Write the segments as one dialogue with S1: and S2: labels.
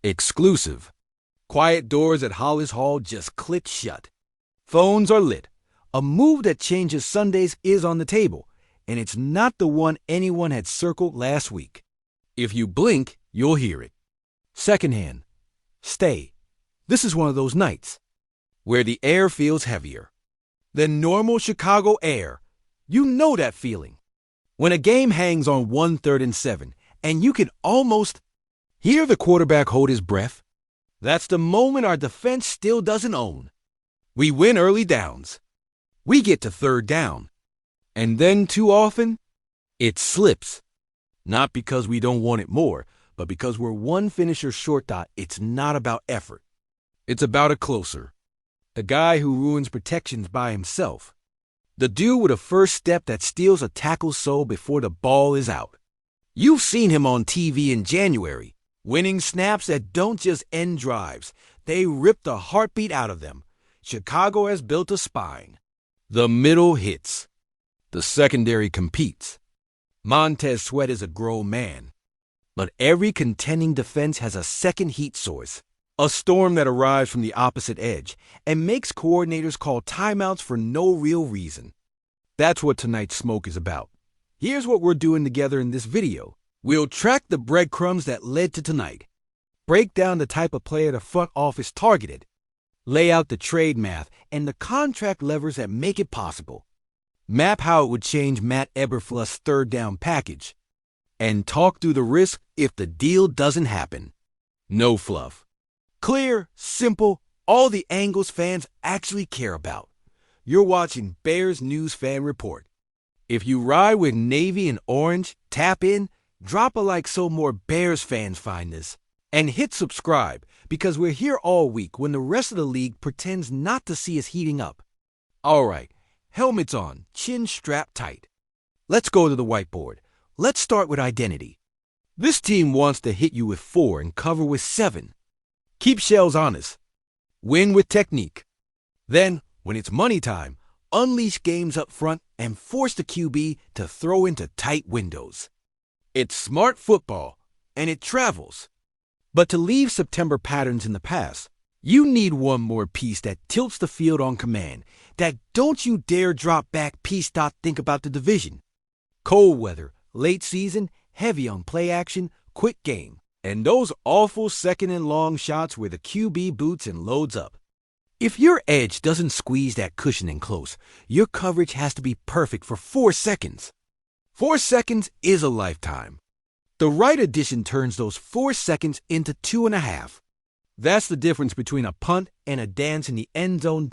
S1: Exclusive. Quiet doors at Hollis Hall just click shut. Phones are lit. A move that changes Sundays is on the table, and it's not the one anyone had circled last week. If you blink, you'll hear it. Secondhand. Stay. This is one of those nights where the air feels heavier than normal Chicago air. You know that feeling. When a game hangs on 1/3 and 7, and you can almost hear the quarterback hold his breath, that's the moment our defense still doesn't own. We win early downs. We get to 3rd down. And then too often, it slips. Not because we don't want it more, but because we're one finisher short. It's not about effort. It's about a closer. The guy who ruins protections by himself. The dude with a first step that steals a tackle's soul before the ball is out. You've seen him on TV in January, winning snaps that don't just end drives. They rip the heartbeat out of them. Chicago has built a spine. The middle hits. The secondary competes. Montez Sweat is a grown man. But every contending defense has a second heat source. A storm that arrives from the opposite edge and makes coordinators call timeouts for no real reason. That's what tonight's smoke is about. Here's what we're doing together in this video. We'll track the breadcrumbs that led to tonight, break down the type of player the front office targeted, lay out the trade math and the contract levers that make it possible, map how it would change Matt Eberflus' 3rd down package, and talk through the risk if the deal doesn't happen. No fluff. Clear, simple, all the angles fans actually care about. You're watching Bears News Fan Report. If you ride with Navy and Orange, tap in, drop a like so more Bears fans find this, and hit subscribe because we're here all week when the rest of the league pretends not to see us heating up. All right, helmets on, chin strapped tight. Let's go to the whiteboard. Let's start with identity. This team wants to hit you with 4 and cover with 7. Keep shells honest. Win with technique. Then, when it's money time, unleash games up front and force the QB to throw into tight windows. It's smart football, and it travels. But to leave September patterns in the past, you need one more piece that tilts the field on command, that don't you dare drop back piece. Think about the division. Cold weather, late season, heavy on play action, quick game. And those awful 2nd and long shots where the QB boots and loads up. If your edge doesn't squeeze that cushioning close, your coverage has to be perfect for 4 seconds. 4 seconds is a lifetime. The right addition turns those 4 seconds into 2.5. That's the difference between a punt and a dance in the end zone.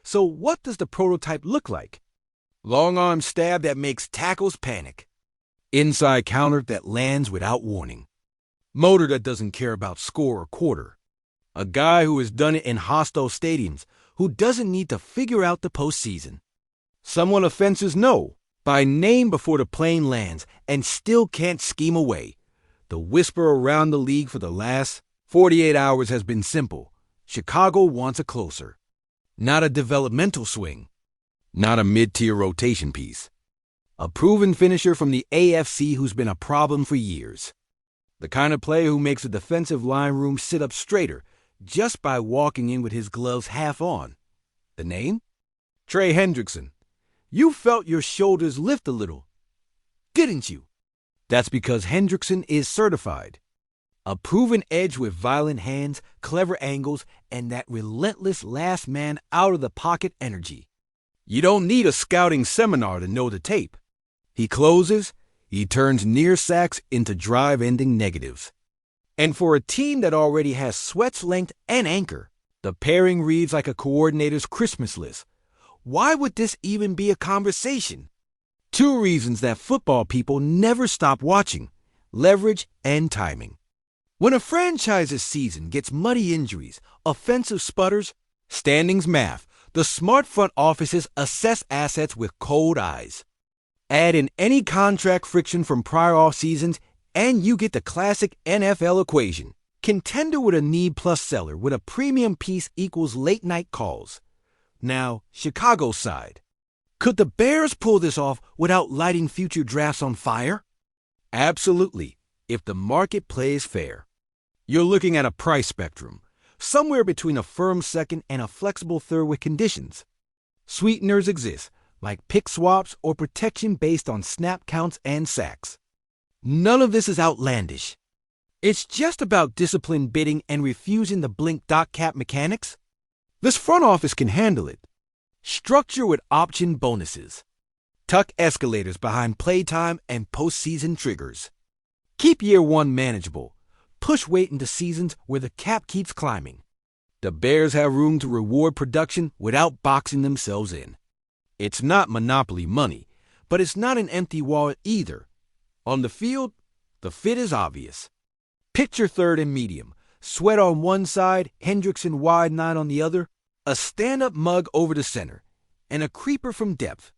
S1: So what does the prototype look like? Long arm stab that makes tackles panic. Inside counter that lands without warning. Motor that doesn't care about score or quarter. A guy who has done it in hostile stadiums, who doesn't need to figure out the postseason. Someone offenses know by name before the plane lands and still can't scheme away. The whisper around the league for the last 48 hours has been simple. Chicago wants a closer. Not a developmental swing. Not a mid-tier rotation piece. A proven finisher from the AFC who's been a problem for years. The kind of player who makes a defensive line room sit up straighter just by walking in with his gloves half on. The name? Trey Hendrickson. You felt your shoulders lift a little, didn't you? That's because Hendrickson is certified. A proven edge with violent hands, clever angles, and that relentless last man out of the pocket energy. You don't need a scouting seminar to know the tape. He closes. He turns near sacks into drive-ending negatives. And for a team that already has Sweat's length and anchor, the pairing reads like a coordinator's Christmas list. Why would this even be a conversation? 2 reasons that football people never stop watching: leverage and timing. When a franchise's season gets muddy injuries, offensive sputters, standings math, the smart front offices assess assets with cold eyes. Add in any contract friction from prior off seasons, and you get the classic NFL equation. Contender with a need plus seller with a premium piece equals late night calls. Now, Chicago's side. Could the Bears pull this off without lighting future drafts on fire? Absolutely, if the market plays fair. You're looking at a price spectrum, somewhere between a firm second and a flexible third with conditions. Sweeteners exist, like pick swaps or protection based on snap counts and sacks. None of this is outlandish. It's just about disciplined bidding and refusing the blink dot cap mechanics. This front office can handle it. Structure with option bonuses. Tuck escalators behind playtime and postseason triggers. Keep year one manageable. Push weight into seasons where the cap keeps climbing. The Bears have room to reward production without boxing themselves in. It's not monopoly money, but it's not an empty wallet either. On the field, the fit is obvious. Picture third and medium, Sweat on one side, Hendrickson wide nine on the other, a stand-up mug over the center, and a creeper from depth.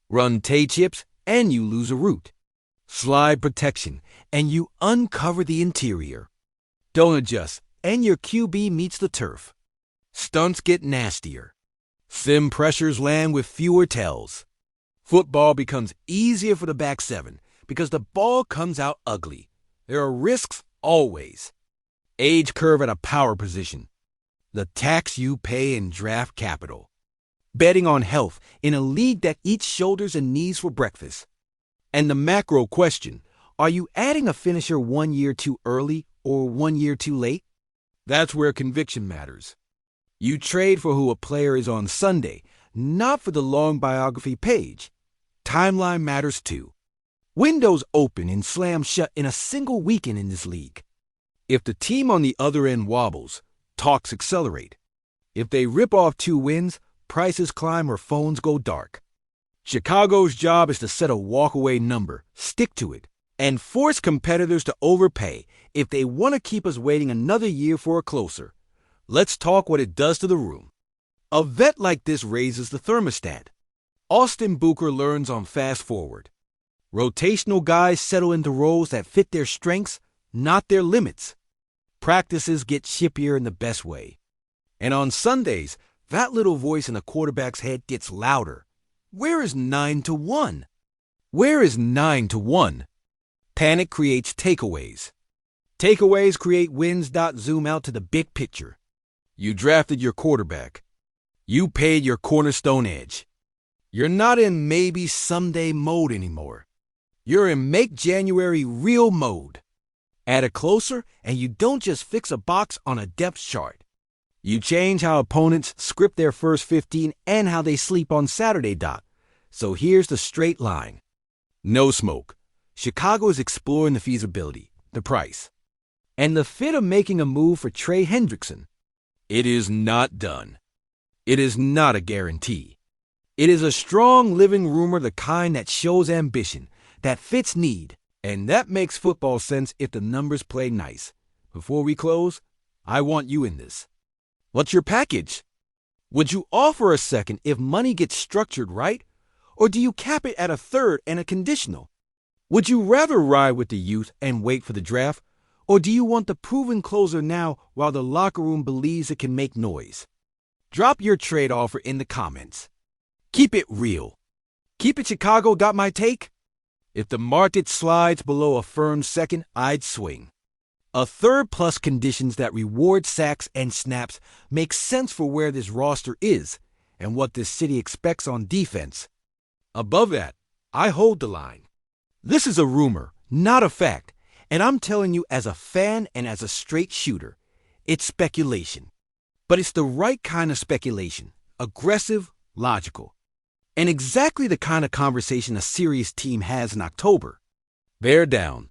S1: Run Tay chips, and you lose a root. Slide protection, and you uncover the interior. Don't adjust, and your QB meets the turf. Stunts get nastier. Sim pressures land with fewer tells. Football becomes easier for the back seven because the ball comes out ugly. There are risks always. Age curve at a power position. The tax you pay in draft capital. Betting on health in a league that eats shoulders and knees for breakfast. And the macro question, are you adding a finisher 1 year too early or 1 year too late? That's where conviction matters. You trade for who a player is on Sunday, not for the long biography page. Timeline matters too. Windows open and slam shut in a single weekend in this league. If the team on the other end wobbles, talks accelerate. If they rip off 2 wins, prices climb or phones go dark. Chicago's job is to set a walkaway number, stick to it, and force competitors to overpay if they want to keep us waiting another year for a closer. Let's talk what it does to the room. A vet like this raises the thermostat. Austin Booker learns on fast forward. Rotational guys settle into roles that fit their strengths, not their limits. Practices get chippier in the best way. And on Sundays, that little voice in a quarterback's head gets louder. Where is 9-1? Where is 9-1? Panic creates takeaways. Takeaways create wins. Zoom out to the big picture. You drafted your quarterback. You paid your cornerstone edge. You're not in maybe someday mode anymore. You're in make January real mode. Add a closer, and you don't just fix a box on a depth chart. You change how opponents script their first 15 and how they sleep on Saturday. So here's the straight line. No smoke. Chicago is exploring the feasibility, the price, and the fit of making a move for Trey Hendrickson. It is not done. It is not a guarantee. It is a strong living rumor, the kind that shows ambition, that fits need, and that makes football sense if the numbers play nice. Before we close, I want you in this. What's your package? Would you offer a second if money gets structured right? Or do you cap it at a third and a conditional? Would you rather ride with the youth and wait for the draft? Or do you want the proven closer now while the locker room believes it can make noise? Drop your trade offer in the comments. Keep it real. Keep it Chicago. Got my take? If the market slides below a firm second, I'd swing. A third plus conditions that reward sacks and snaps make sense for where this roster is and what this city expects on defense. Above that, I hold the line. This is a rumor, not a fact, and I'm telling you as a fan and as a straight shooter, it's speculation. But it's the right kind of speculation, aggressive, logical, and exactly the kind of conversation a serious team has in October. Bear down.